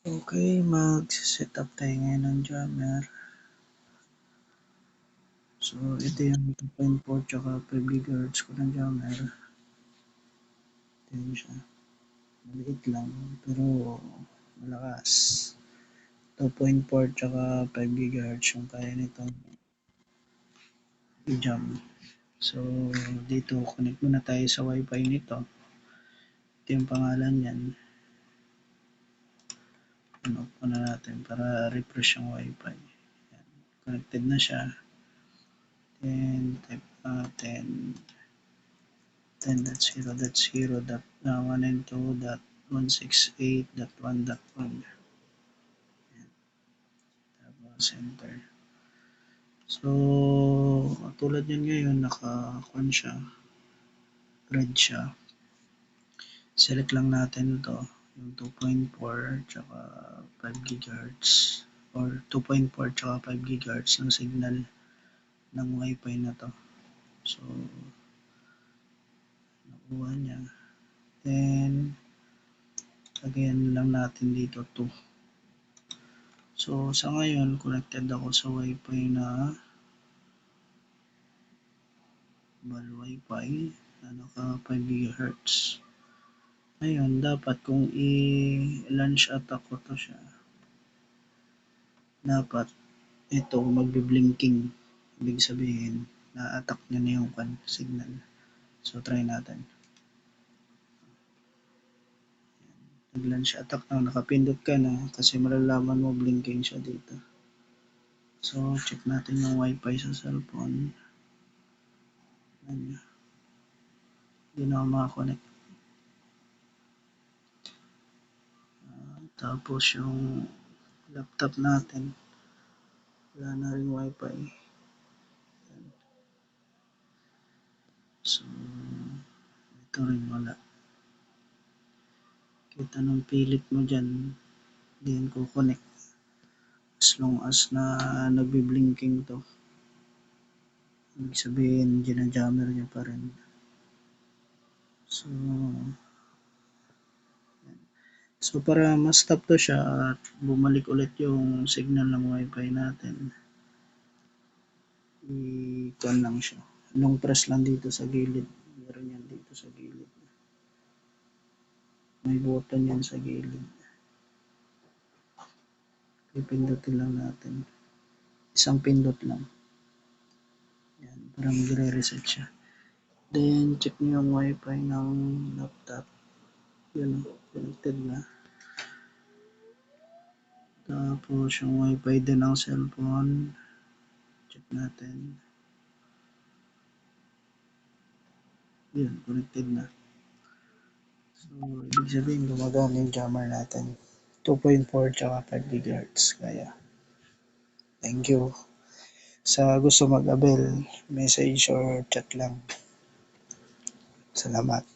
Okay, mag-set up tayo ngayon ng jammer. So, ito yung 2.4 tsaka 5 GHz ko ng jammer. Ito yun siya. Maliit lang, pero malakas. 2.4 tsaka 5 GHz yung kaya nitong i-jam. So, dito, connect muna tayo sa Wi-Fi nito. Ito yung pangalan niyan. Off na natin para refresh yung Wi-Fi. Yan. Connected na siya. Then, type natin 10.0.192.168.1.1. Tapos enter. So, tulad yan ngayon, naka-on siya. Red siya. Select lang natin to yung 2.4 tsaka 5 GHz or 2.4 tsaka 5 GHz ng signal ng Wi-Fi na to. So, nakuha niya. Then, lagyan lang natin dito 2. So, sa ngayon, connected ako sa Wi-Fi na Bal Wi-Fi na naka 5 GHz. Ngayon, dapat kung i-launch attack ko to siya, dapat ito magbe-blinking. Ibig sabihin, na-attack niya na yung signal. So, try natin. Nag-launch attack na, nakapindot ka na kasi malalaman mo blinking siya dito. So, check natin yung Wi-Fi sa cellphone. Hindi na ako makakonect. Tapos yung laptop natin, wala na rin Wi-Fi. So, ito rin wala. Kita nung pilit mo dyan, hindi yan kukonect. As long as na nagbe-blinking to. Ibig sabihin, ginajammer niya pa rin. So, para ma-stop to siya at bumalik ulit yung signal ng Wi-Fi natin, i-on lang siya. Long press lang dito sa gilid. Meron yan dito sa gilid. May button yan sa gilid. Pipindutin lang natin. Isang pindot lang. Yan, parang magre-reset siya. Then, check nyo yung Wi-Fi ng laptop. Yun, connected na. Tapos, yung Wi-Fi din ng cellphone. Check natin. Yun, connected na. So, ibig sabihin, gumagana yung jammer natin. 2.4 tsaka 5 GHz. Kaya, thank you. Sa gusto mag-abel, message or chat lang. Salamat.